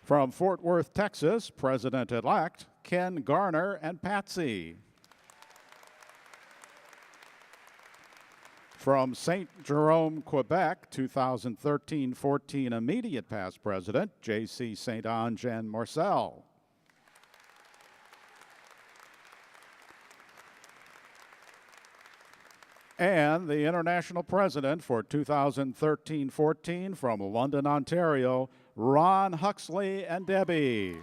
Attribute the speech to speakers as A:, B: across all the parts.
A: From Fort Worth, Texas, President-elect Ken Garner and Patsy. From St. Jerome, Quebec, 2013-14 immediate past president J.C. St. Ange and Marcel. And the international president for 2013-14 from London, Ontario, Ron Huxley and Debbie.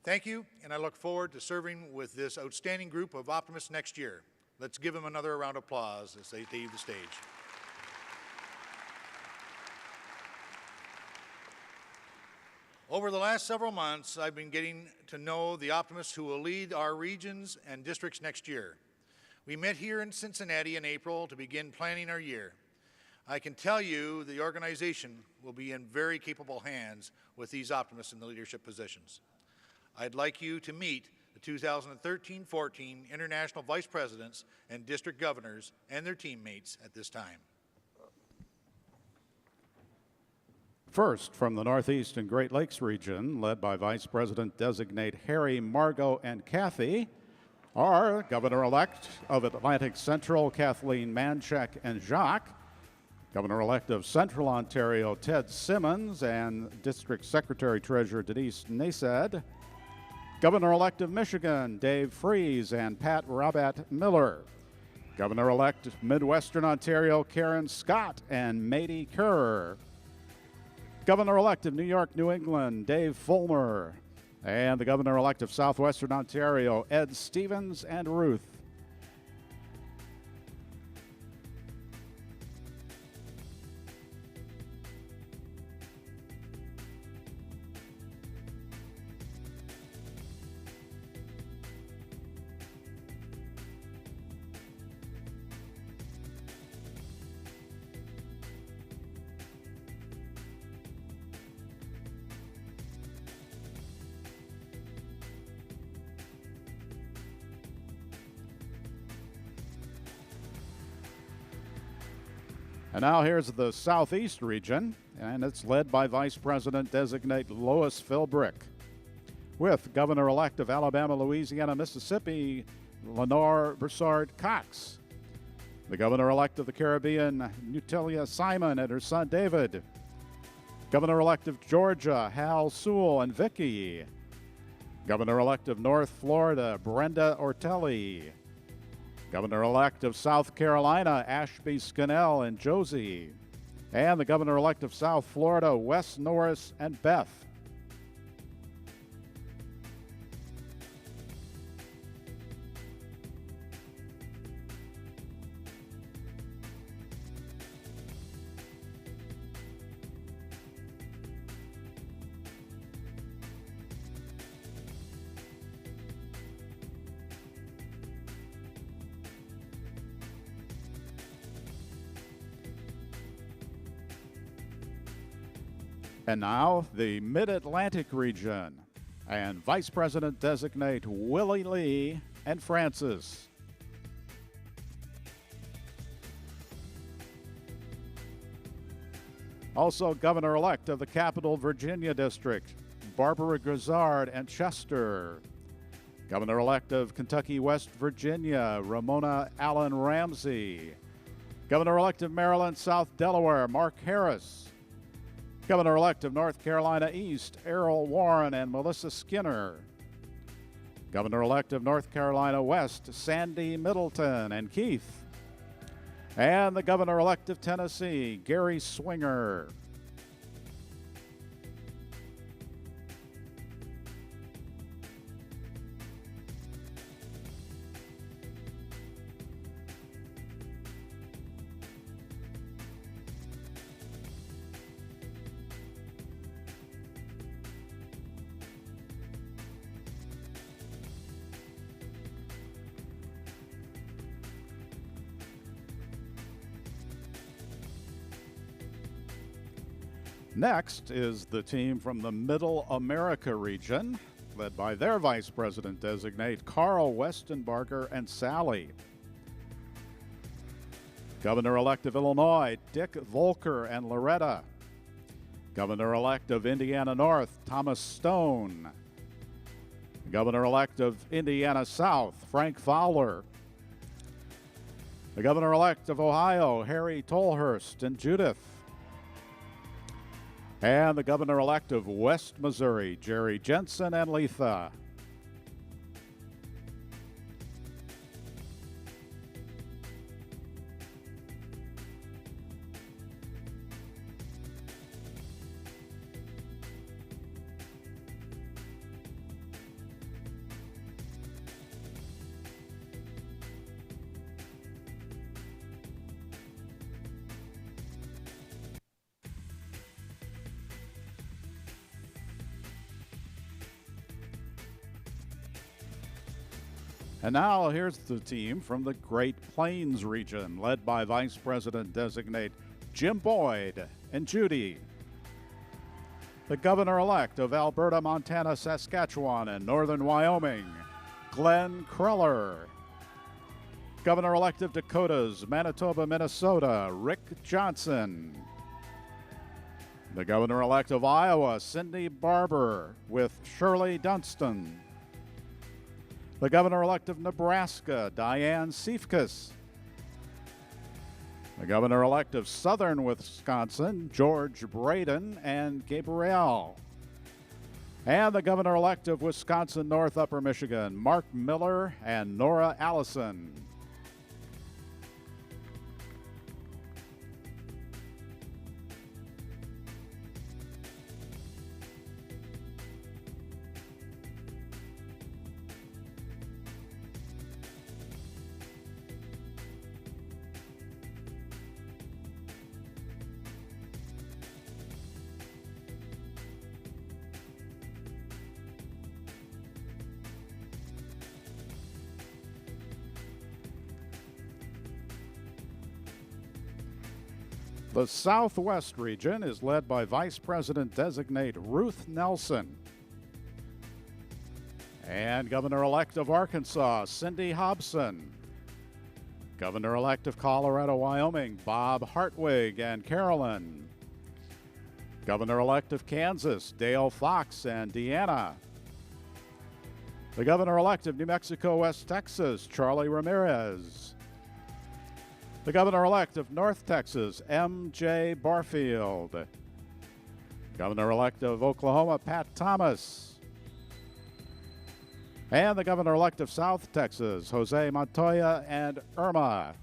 B: Thank you, and I look forward to serving with this outstanding group of optimists next year. Let's give them another round of applause as they leave the stage. Over the last several months, I've been getting to know the optimists who will lead our regions and districts next year. We met here in Cincinnati in April to begin planning our year. I can tell you the organization will be in very capable hands with these optimists in the leadership positions. I'd like you to meet the 2013-14 International Vice Presidents and District Governors and their teammates at this time.
A: First, from the Northeast and Great Lakes region, led by Vice President-designate Harry, Margot, and Kathy, are Governor-elect of Atlantic Central, Kathleen Manchek and Jacques, Governor-elect of Central Ontario, Ted Simmons, and District Secretary-Treasurer Denise Nased, Governor-elect of Michigan, Dave Freese and Pat Rabat Miller. Governor-elect Midwestern Ontario, Karen Scott and Mady Kerr. Governor-elect of New York, New England, Dave Fulmer. And the Governor-elect of Southwestern Ontario, Ed Stevens and Ruth. And now here's the Southeast region, and it's led by Vice President-designate Lois Philbrick, with Governor-elect of Alabama, Louisiana, Mississippi, Lenore Broussard Cox. The Governor-elect of the Caribbean, Nutalia Simon and her son David. Governor-elect of Georgia, Hal Sewell and Vicky. Governor-elect of North Florida, Brenda Ortelli. Governor-elect of South Carolina, Ashby Scannell and Josie. And the Governor-elect of South Florida, Wes Norris and Beth. And now, the Mid-Atlantic region, and Vice President-designate Willie Lee and Francis. Also, Governor-elect of the Capital Virginia District, Barbara Grizzard and Chester. Governor-elect of Kentucky West Virginia, Ramona Allen Ramsey. Governor-elect of Maryland South Delaware, Mark Harris. Governor-elect of North Carolina East, Errol Warren and Melissa Skinner. Governor-elect of North Carolina West, Sandy Middleton and Keith. And the Governor-elect of Tennessee, Gary Swinger. Next is the team from the Middle America region, led by their Vice President designate Carl Westenbarger and Sally. Governor-elect of Illinois, Dick Volker and Loretta. Governor-elect of Indiana North, Thomas Stone. Governor-elect of Indiana South, Frank Fowler. The Governor-elect of Ohio, Harry Tolhurst and Judith. And the Governor-elect of West Missouri, Jerry Jensen and Letha. And now here's the team from the Great Plains region, led by Vice President designate Jim Boyd and Judy. The Governor-elect of Alberta, Montana, Saskatchewan, and Northern Wyoming, Glenn Kreller. Governor-elect of Dakotas, Manitoba, Minnesota, Rick Johnson. The Governor-elect of Iowa, Cindy Barber, with Shirley Dunstan. The Governor-elect of Nebraska, Diane Siefkas. The Governor-elect of Southern Wisconsin, George Braden and Gabrielle. And the Governor-elect of Wisconsin North Upper Michigan, Mark Miller and Nora Allison. The Southwest region is led by Vice President designate Ruth Nelson. And Governor-elect of Arkansas, Cindy Hobson. Governor-elect of Colorado, Wyoming, Bob Hartwig and Carolyn. Governor-elect of Kansas, Dale Fox and Deanna. The Governor-elect of New Mexico, West Texas, Charlie Ramirez. The Governor-elect of North Texas, M.J. Barfield. Governor-elect of Oklahoma, Pat Thomas. And the Governor-elect of South Texas, Jose Montoya and Irma.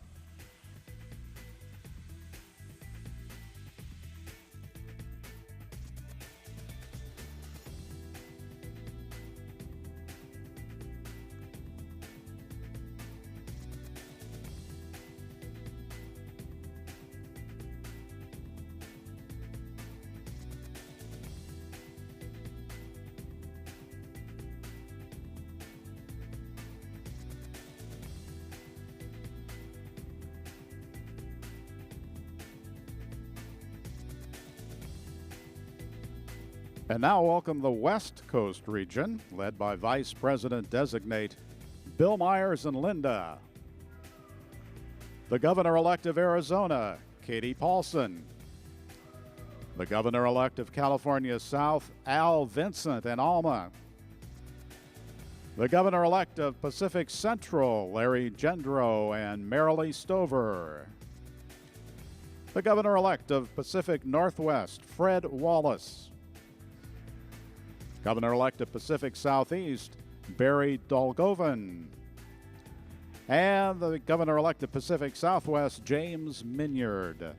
A: And now welcome the West Coast region, led by Vice President designate Bill Myers and Linda. The Governor-elect of Arizona, Katie Paulson. The Governor-elect of California South, Al Vincent and Alma. The Governor-elect of Pacific Central, Larry Gendro and Marilee Stover. The Governor-elect of Pacific Northwest, Fred Wallace. Governor-elect of Pacific Southeast, Barry Dolgovan. And the Governor-elect of Pacific Southwest, James Minyard.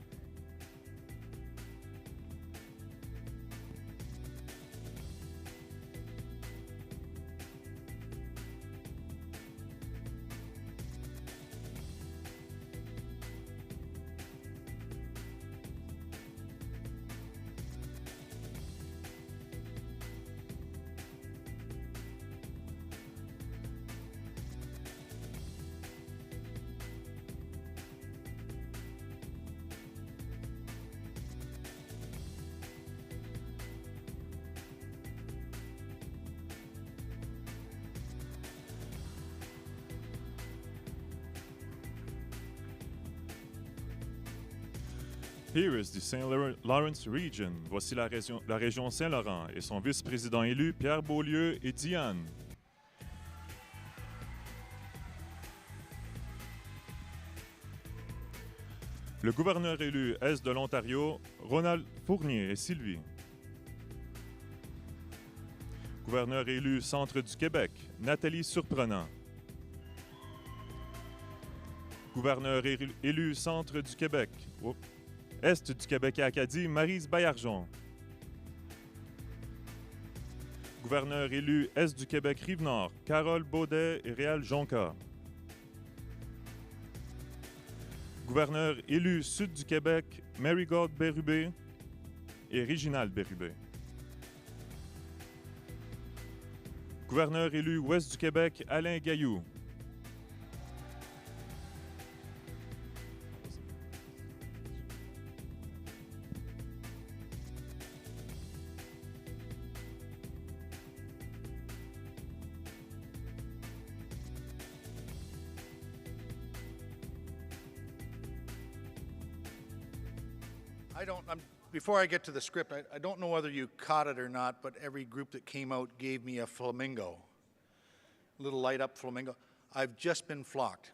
C: Here is the St. Lawrence region. Voici la région Saint-Laurent et son vice-président élu Pierre Beaulieu et Diane. Le gouverneur élu Est de l'Ontario, Ronald Fournier et Sylvie. Gouverneur élu Centre du Québec, Nathalie Surprenant. Gouverneur élu Centre du Québec, Est du Québec et Acadie, Maryse Baillargeon. Gouverneur élu Est du Québec Rive-Nord, Carole Baudet et Réal Jonca. Gouverneur élu Sud du Québec, Marigold Bérubé et Réginald Bérubé. Gouverneur élu Ouest du Québec, Alain Gailloux.
B: Before I get to the script, I don't know whether you caught it or not, but every group that came out gave me a flamingo, a little light up flamingo. I've just been flocked.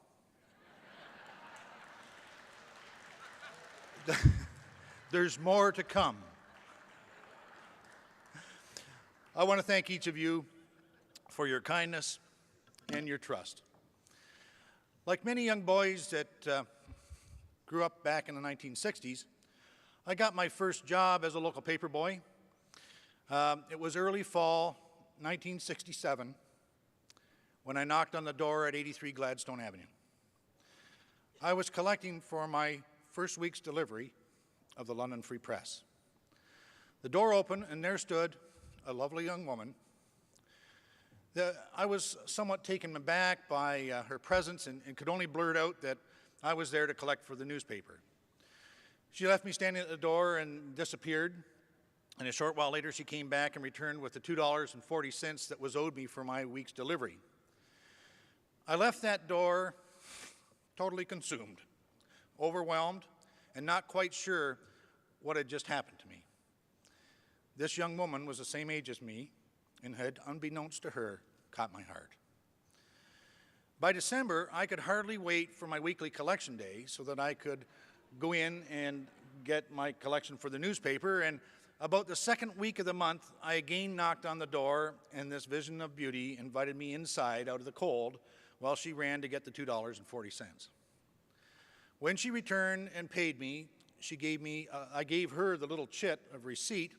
B: There's more to come. I want to thank each of you for your kindness and your trust. Like many young boys that grew up back in the 1960s, I got my first job as a local paper boy. It was early fall 1967 when I knocked on the door at 83 Gladstone Avenue. I was collecting for my first week's delivery of the London Free Press. The door opened and there stood a lovely young woman. I was somewhat taken aback by her presence and could only blurt out that I was there to collect for the newspaper. She left me standing at the door and disappeared. And a short while later, she came back and returned with the $2.40 that was owed me for my week's delivery. I left that door totally consumed, overwhelmed, and not quite sure what had just happened to me. This young woman was the same age as me and had, unbeknownst to her, caught my heart. By December, I could hardly wait for my weekly collection day so that I could go in and get my collection for the newspaper, and about the second week of the month, I again knocked on the door, and this vision of beauty invited me inside out of the cold while she ran to get the $2.40. When she returned and paid me, I gave her the little chit of receipt,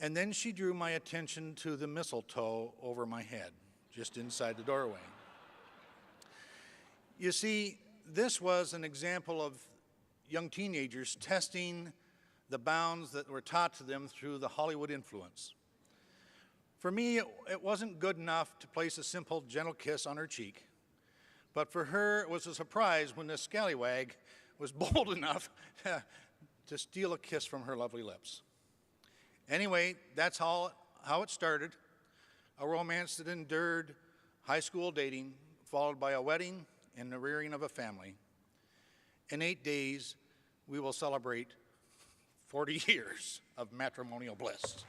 B: and then she drew my attention to the mistletoe over my head, just inside the doorway. You see, this was an example of young teenagers testing the bounds that were taught to them through the Hollywood influence. For me, it wasn't good enough to place a simple, gentle kiss on her cheek, but for her, it was a surprise when this scallywag was bold enough to steal a kiss from her lovely lips. Anyway, that's how it started, a romance that endured high school dating, followed by a wedding and the rearing of a family. In 8 days, we will celebrate 40 years of matrimonial bliss.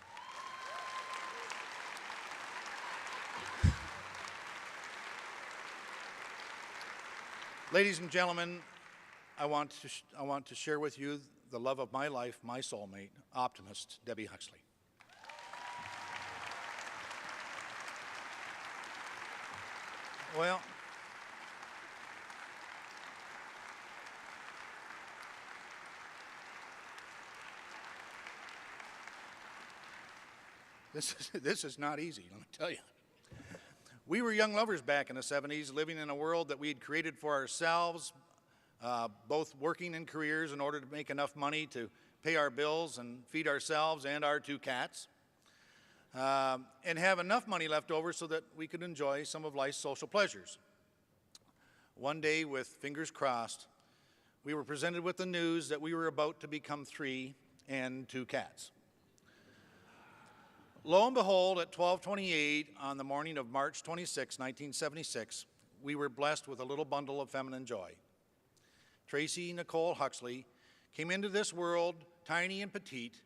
B: Ladies and gentlemen, I want to share with you the love of my life, my soulmate, optimist, Debbie Huxley. Well, this is not easy, let me tell you. We were young lovers back in the 70s, living in a world that we had created for ourselves, both working in careers in order to make enough money to pay our bills and feed ourselves and our 2 cats, and have enough money left over so that we could enjoy some of life's social pleasures. One day, with fingers crossed, we were presented with the news that we were about to become 3 and 2 cats. Lo and behold, at 12:28 on the morning of March 26, 1976, we were blessed with a little bundle of feminine joy. Tracy Nicole Huxley came into this world tiny and petite,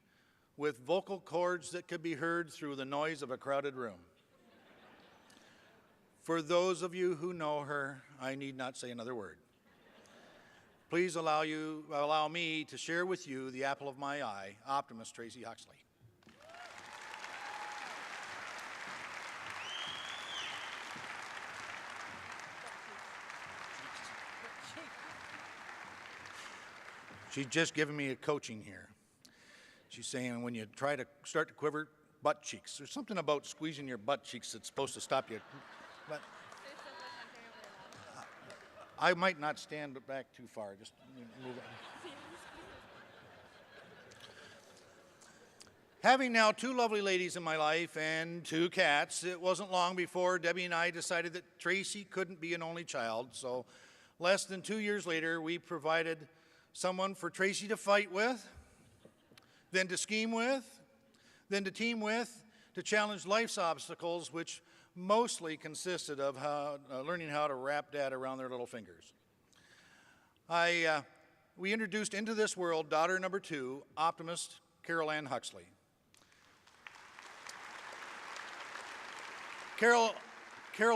B: with vocal cords that could be heard through the noise of a crowded room. For those of you who know her, I need not say another word. Please allow me to share with you the apple of my eye, Optimist Tracy Huxley. She's just giving me a coaching here. She's saying when you try to start to quiver, butt cheeks. There's something about squeezing your butt cheeks that's supposed to stop you. But I might not stand back too far. Just move on. Having now two lovely ladies in my life and two cats, it wasn't long before Debbie and I decided that Tracy couldn't be an only child. So less than 2 years later, we provided someone for Tracy to fight with, then to scheme with, then to team with, to challenge life's obstacles, which mostly consisted of learning how to wrap Dad around their little fingers. We introduced into this world daughter number 2, Optimist Carol Ann Huxley. Carol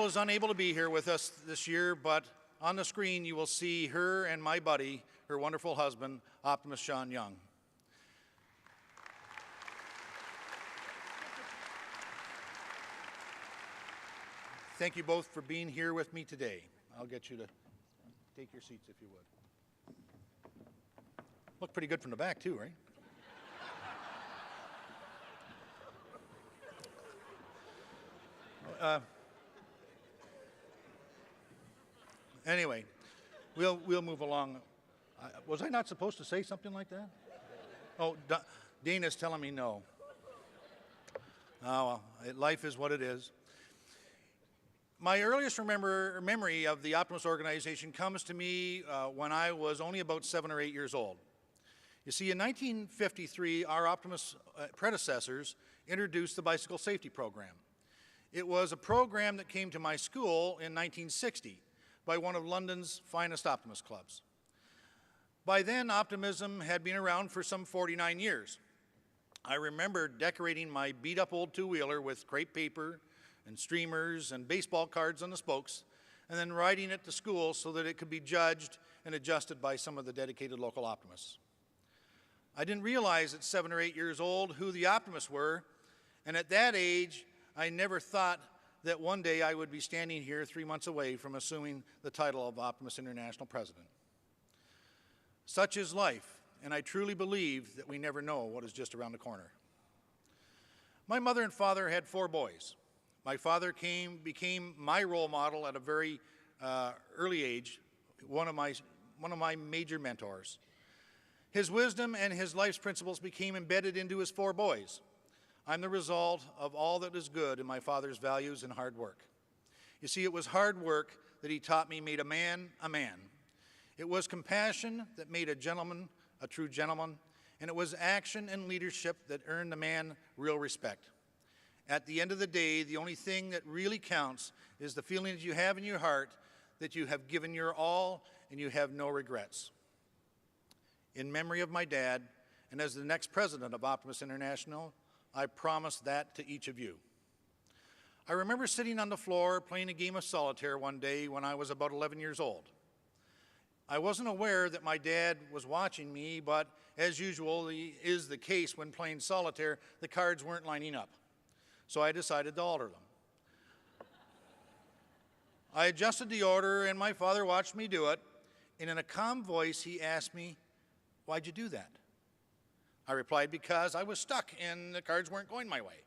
B: is unable to be here with us this year, but on the screen you will see her and my buddy, her wonderful husband, Optimist Sean Young. Thank you both for being here with me today. I'll get you to take your seats if you would. Look pretty good from the back too, right? Anyway, we'll move along. Was I not supposed to say something like that? Oh, Dana's telling me no. Oh, well, life is what it is. My earliest memory of the Optimist organization comes to me when I was only about 7 or 8 years old. You see, in 1953, our Optimist predecessors introduced the bicycle safety program. It was a program that came to my school in 1960 by one of London's finest Optimist clubs. By then, optimism had been around for some 49 years. I remember decorating my beat-up old two-wheeler with crepe paper and streamers and baseball cards on the spokes, and then riding it to school so that it could be judged and adjusted by some of the dedicated local optimists. I didn't realize at 7 or 8 years old who the optimists were, and at that age, I never thought that one day I would be standing here 3 months away from assuming the title of Optimist International President. Such is life, and I truly believe that we never know what is just around the corner. My mother and father had 4 boys. My father became my role model at a very early age, one of my major mentors. His wisdom and his life's principles became embedded into his 4 boys. I'm the result of all that is good in my father's values and hard work. You see, it was hard work that he taught me made a man a man. It was compassion that made a gentleman a true gentleman, and it was action and leadership that earned a man real respect. At the end of the day, the only thing that really counts is the feeling that you have in your heart that you have given your all and you have no regrets. In memory of my dad, and as the next president of Optimist International, I promise that to each of you. I remember sitting on the floor playing a game of solitaire one day when I was about 11 years old. I wasn't aware that my dad was watching me, but as usual is the case when playing solitaire, the cards weren't lining up. So I decided to alter them. I adjusted the order, and my father watched me do it, and in a calm voice, he asked me, "Why'd you do that?" I replied, "Because I was stuck and the cards weren't going my way."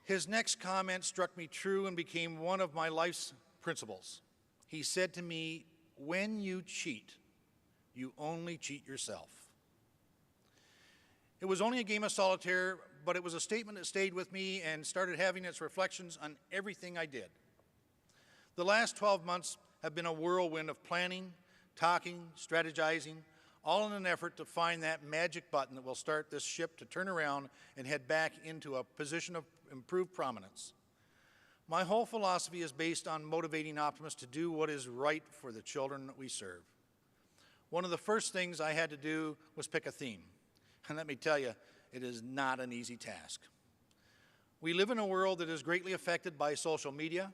B: His next comment struck me true and became one of my life's principles. He said to me, "When you cheat, you only cheat yourself." It was only a game of solitaire, but it was a statement that stayed with me and started having its reflections on everything I did. The last 12 months have been a whirlwind of planning, talking, strategizing, all in an effort to find that magic button that will start this ship to turn around and head back into a position of improved prominence. My whole philosophy is based on motivating optimists to do what is right for the children that we serve. one of the first things I had to do was pick a theme. And let me tell you, it is not an easy task. We live in a world that is greatly affected by social media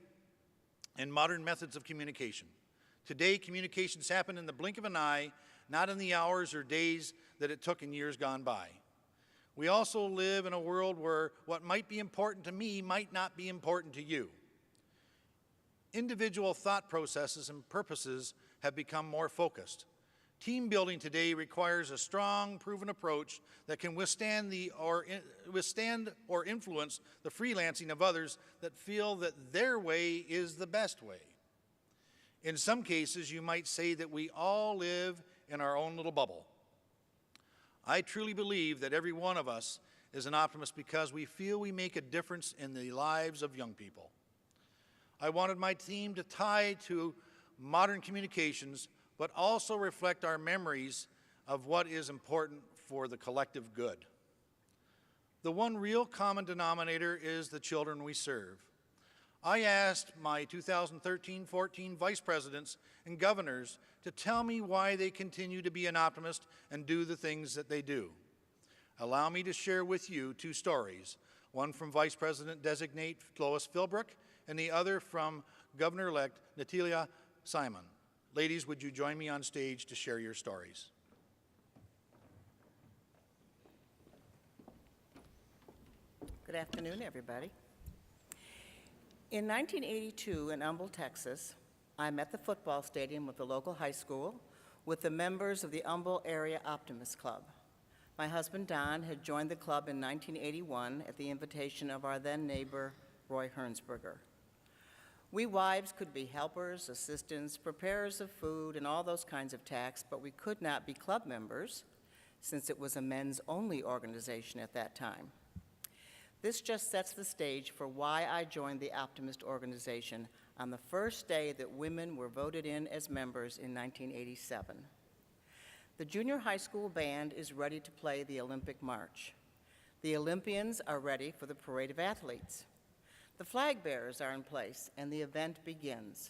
B: and modern methods of communication. Today, communications happen in the blink of an eye, not in the hours or days that it took in years gone by. We also live in a world where what might be important to me might not be important to you. Individual thought processes and purposes have become more focused. Team building today requires a strong, proven approach that can withstand or influence the freelancing of others that feel that their way is the best way. In some cases, you might say that we all live in our own little bubble. I truly believe that every one of us is an optimist because we feel we make a difference in the lives of young people. I wanted my team to tie to modern communications, but also reflect our memories of what is important for the collective good. The one real common denominator is the children we serve. I asked my 2013-14 vice presidents and governors to tell me why they continue to be an optimist and do the things that they do. Allow me to share with you two stories, one from Vice President-designate Lois Philbrook and the other from Governor-elect Natalia Simon. Ladies, would you join me on stage to share your stories?
D: Good afternoon, everybody. In 1982 in Humble, Texas, I'm at the football stadium of the local high school with the members of the Humble Area Optimist Club. My husband, Don, had joined the club in 1981 at the invitation of our then neighbor, Roy Hernsberger. We wives could be helpers, assistants, preparers of food, and all those kinds of tasks, but we could not be club members since it was a men's-only organization at that time. This just sets the stage for why I joined the Optimist organization on the first day that women were voted in as members in 1987. The junior high school band is ready to play the Olympic March. The Olympians are ready for the parade of athletes. The flag bearers are in place, and the event begins.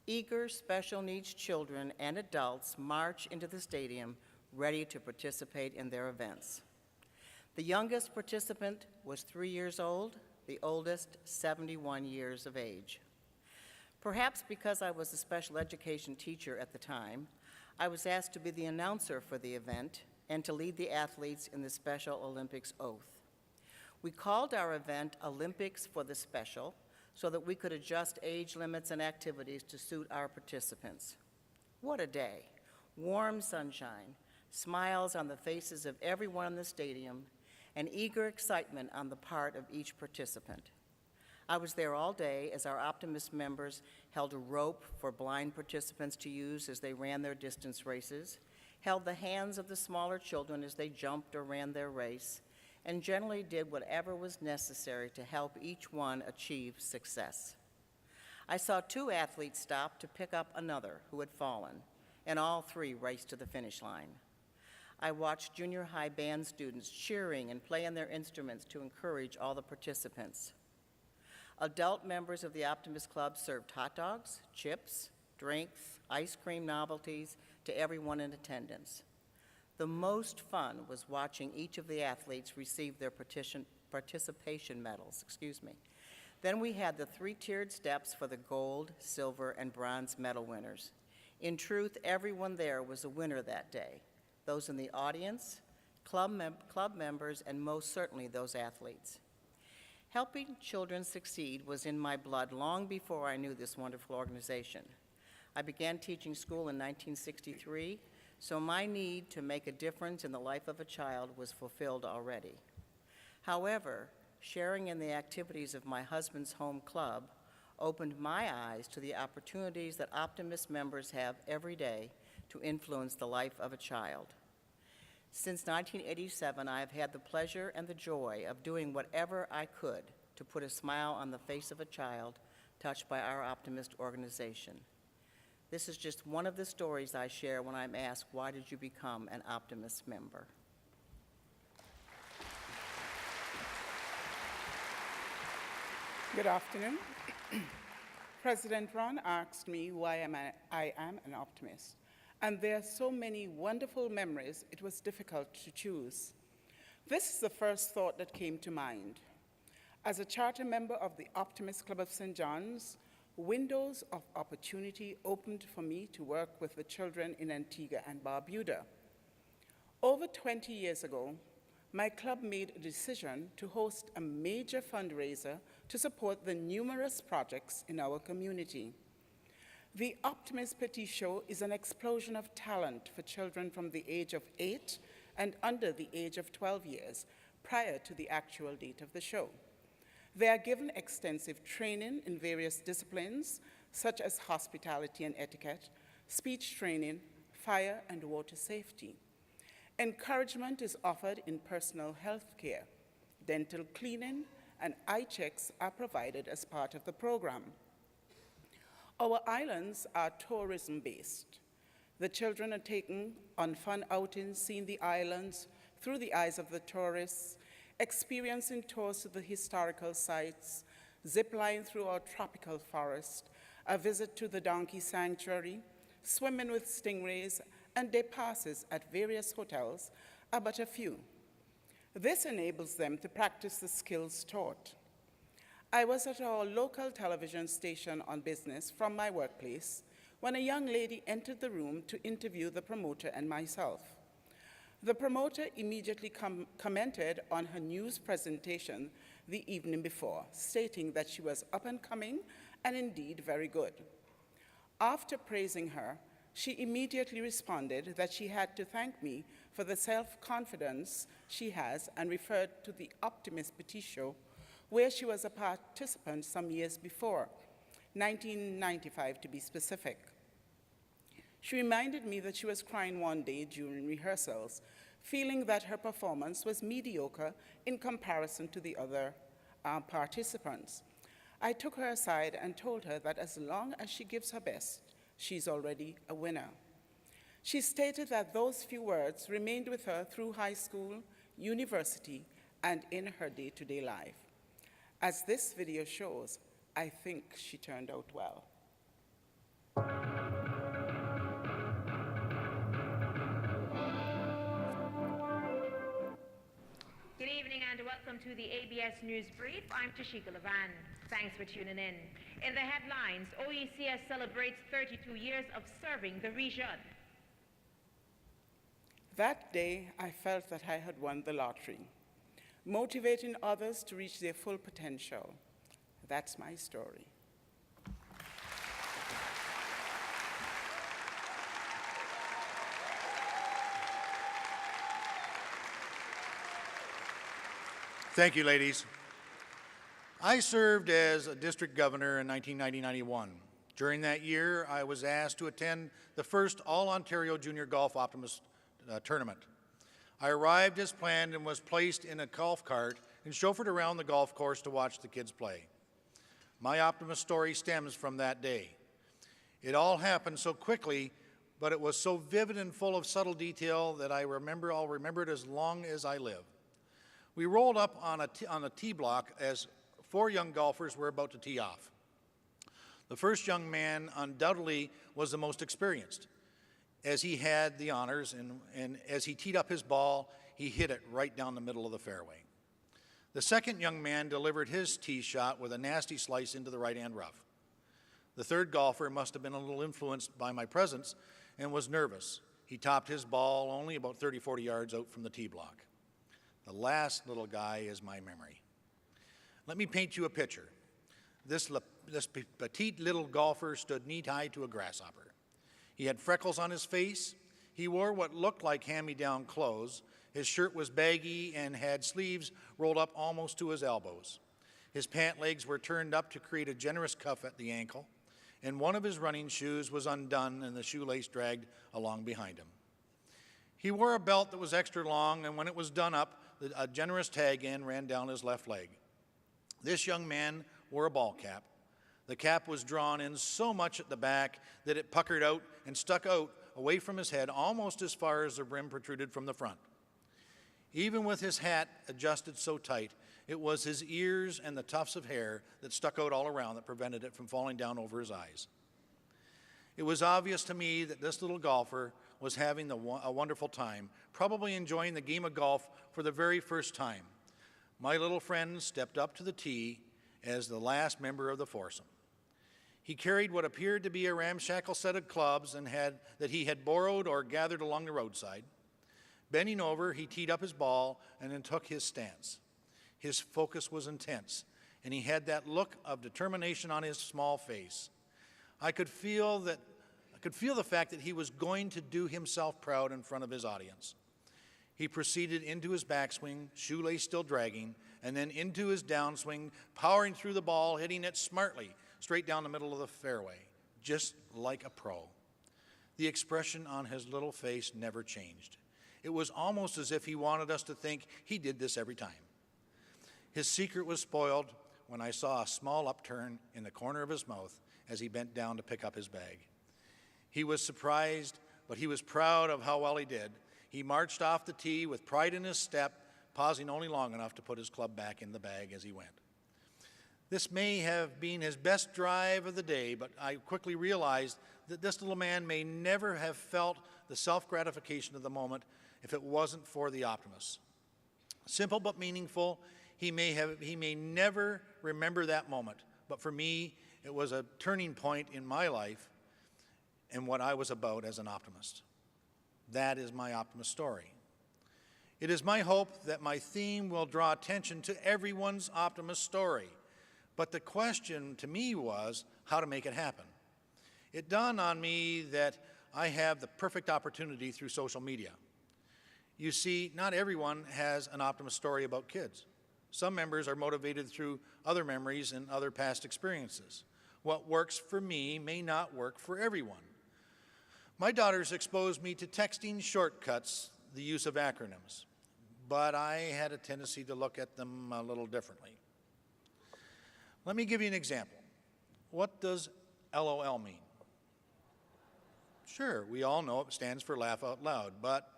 D: Eager special needs children and adults march into the stadium ready to participate in their events. The youngest participant was 3 years old, the oldest 71 years of age. Perhaps because I was a special education teacher at the time, I was asked to be the announcer for the event and to lead the athletes in the Special Olympics oath. We called our event Olympics for the Special so that we could adjust age limits and activities to suit our participants. What a day. Warm sunshine, smiles on the faces of everyone in the stadium, and eager excitement on the part of each participant. I was there all day as our Optimist members held a rope for blind participants to use as they ran their distance races, held the hands of the smaller children as they jumped or ran their race, and generally did whatever was necessary to help each one achieve success. I saw 2 athletes stop to pick up another who had fallen, and all 3 raced to the finish line. I watched junior high band students cheering and playing their instruments to encourage all the participants. Adult members of the Optimist Club served hot dogs, chips, drinks, ice cream novelties to everyone in attendance. The most fun was watching each of the athletes receive their participation medals. Then we had the 3-tiered steps for the gold, silver, and bronze medal winners. In truth, everyone there was a winner that day. Those in the audience, club members, and most certainly those athletes. Helping children succeed was in my blood long before I knew this wonderful organization. I began teaching school in 1963, so my need to make a difference in the life of a child was fulfilled already. However, sharing in the activities of my husband's home club opened my eyes to the opportunities that Optimist members have every day to influence the life of a child. Since 1987, I have had the pleasure and the joy of doing whatever I could to put a smile on the face of a child touched by our Optimist organization. This is just one of the stories I share when I'm asked, why did you become an Optimist member?
E: Good afternoon. President Ron asked me why I am an optimist. and there are so many wonderful memories, it was difficult to choose. This is the first thought that came to mind. As a charter member of the Optimist Club of St. John's, windows of opportunity opened for me to work with the children in Antigua and Barbuda. Over 20 years ago, my club made a decision to host a major fundraiser to support the numerous projects in our community. The Optimist Petit Show is an explosion of talent for children from the age of 8 and under the age of 12 years, prior to the actual date of the show. They are given extensive training in various disciplines, such as hospitality and etiquette, speech training, fire and water safety. Encouragement is offered in personal health care. Dental cleaning and eye checks are provided as part of the program. Our islands are tourism-based. The children are taken on fun outings, seeing the islands through the eyes of the tourists, experiencing tours to the historical sites, zip line through our tropical forest, a visit to the donkey sanctuary, swimming with stingrays, and day passes at various hotels are but a few. This enables them to practice the skills taught. I was at our local television station on business from my workplace when a young lady entered the room to interview the promoter and myself. The promoter immediately commented on her news presentation the evening before, stating that she was up and coming and indeed very good. After praising her, she immediately responded that she had to thank me for the self-confidence she has and referred to the Optimist Petit Show, where she was a participant some years before, 1995 to be specific. She reminded me that she was crying one day during rehearsals, feeling that her performance was mediocre in comparison to the other participants. I took her aside and told her that as long as she gives her best, she's already a winner. She stated that those few words remained with her through high school, university, and in her day-to-day life. As this video shows, I think she turned out well.
F: Good evening and welcome to the ABS News Brief. I'm Tashika Levan. Thanks for tuning in. In the headlines, OECS celebrates 32 years of serving the region.
E: That day, I felt that I had won the lottery, motivating others to reach their full potential. That's my story.
B: Thank you, ladies. I served as a district governor in 1990-91. During that year, I was asked to attend the first All-Ontario Junior Golf Optimist tournament. I arrived as planned and was placed in a golf cart and chauffeured around the golf course to watch the kids play. My Optimist story stems from that day. It all happened so quickly, but it was so vivid and full of subtle detail that I'll remember it as long as I live. We rolled up on a tee block as 4 young golfers were about to tee off. The first young man undoubtedly was the most experienced, as he had the honors, and as he teed up his ball, he hit it right down the middle of the fairway. The second young man delivered his tee shot with a nasty slice into the right-hand rough. The third golfer must have been a little influenced by my presence and was nervous. He topped his ball only about 30, 40 yards out from the tee block. The last little guy is my memory. Let me paint you a picture. This petite little golfer stood knee-high to a grasshopper. He had freckles on his face. He wore what looked like hand-me-down clothes. His shirt was baggy and had sleeves rolled up almost to his elbows. His pant legs were turned up to create a generous cuff at the ankle, and one of his running shoes was undone and the shoelace dragged along behind him. He wore a belt that was extra long, and when it was done up, a generous tag end ran down his left leg. This young man wore a ball cap. The cap was drawn in so much at the back that it puckered out and stuck out away from his head almost as far as the brim protruded from the front. Even with his hat adjusted so tight, it was his ears and the tufts of hair that stuck out all around that prevented it from falling down over his eyes. It was obvious to me that this little golfer was having a wonderful time, probably enjoying the game of golf for the very first time. My little friend stepped up to the tee as the last member of the foursome. He carried what appeared to be a ramshackle set of clubs that he had borrowed or gathered along the roadside. Bending over, he teed up his ball and then took his stance. His focus was intense, and he had that look of determination on his small face. I could feel the fact that he was going to do himself proud in front of his audience. He proceeded into his backswing, shoelace still dragging, and then into his downswing, powering through the ball, hitting it smartly, straight down the middle of the fairway, just like a pro. The expression on his little face never changed. It was almost as if he wanted us to think he did this every time. His secret was spoiled when I saw a small upturn in the corner of his mouth as he bent down to pick up his bag. He was surprised, but he was proud of how well he did. He marched off the tee with pride in his step, pausing only long enough to put his club back in the bag as he went. This may have been his best drive of the day, but I quickly realized that this little man may never have felt the self-gratification of the moment if it wasn't for the optimist. Simple but meaningful, he may never remember that moment, but for me, it was a turning point in my life and what I was about as an optimist. That is my optimist story. It is my hope that my theme will draw attention to everyone's optimist story. But the question to me was how to make it happen. It dawned on me that I have the perfect opportunity through social media. You see, not everyone has an optimist story about kids. Some members are motivated through other memories and other past experiences. What works for me may not work for everyone. My daughters exposed me to texting shortcuts, the use of acronyms, but I had a tendency to look at them a little differently. Let me give you an example. What does LOL mean? Sure, we all know it stands for laugh out loud, but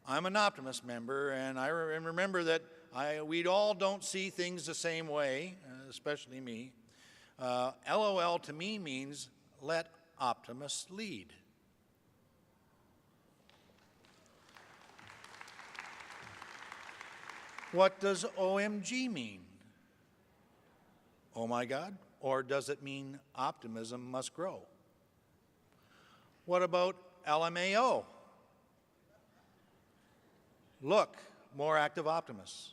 B: I'm an optimist member, and I remember that we all don't see things the same way, especially me. LOL to me means let optimists lead. What does OMG mean? Oh my God? Or does it mean optimism must grow? What about LMAO? Look, more active optimists.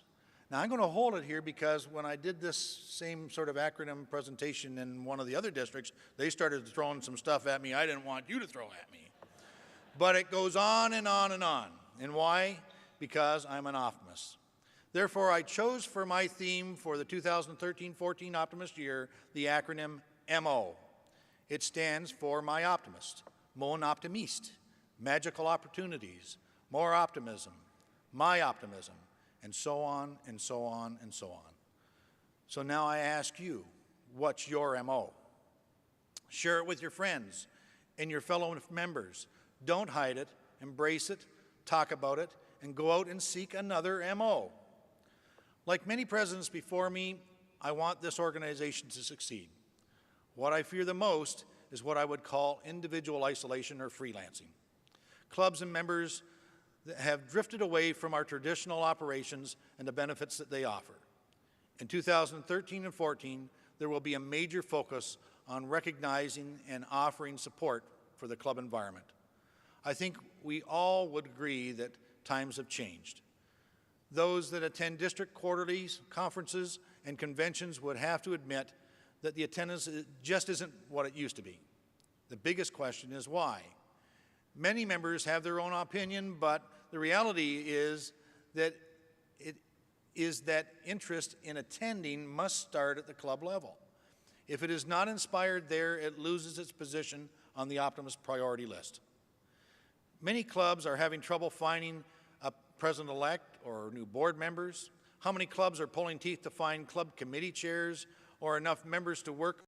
B: Now I'm going to hold it here because when I did this same sort of acronym presentation in one of the other districts, they started throwing some stuff at me I didn't want you to throw at me. But it goes on and on and on. And why? Because I'm an optimist. Therefore, I chose for my theme for the 2013-14 Optimist Year the acronym MO. It stands for My Optimist, Mon Optimiste, Magical Opportunities, More Optimism, My Optimism, and so on and so on and so on. So now I ask you, what's your MO? Share it with your friends and your fellow members. Don't hide it, embrace it, talk about it, and go out and seek another MO. Like many presidents before me, I want this organization to succeed. What I fear the most is what I would call individual isolation or freelancing. Clubs and members that have drifted away from our traditional operations and the benefits that they offer. In 2013 and 14, there will be a major focus on recognizing and offering support for the club environment. I think we all would agree that times have changed. Those that attend district quarterlies, conferences, and conventions would have to admit that the attendance just isn't what it used to be. The biggest question is why. Many members have their own opinion, but the reality is that interest in attending must start at the club level. If it is not inspired there, it loses its position on the Optimist priority list. Many clubs are having trouble finding a president-elect or new board members. How many clubs are pulling teeth to find club committee chairs or enough members to work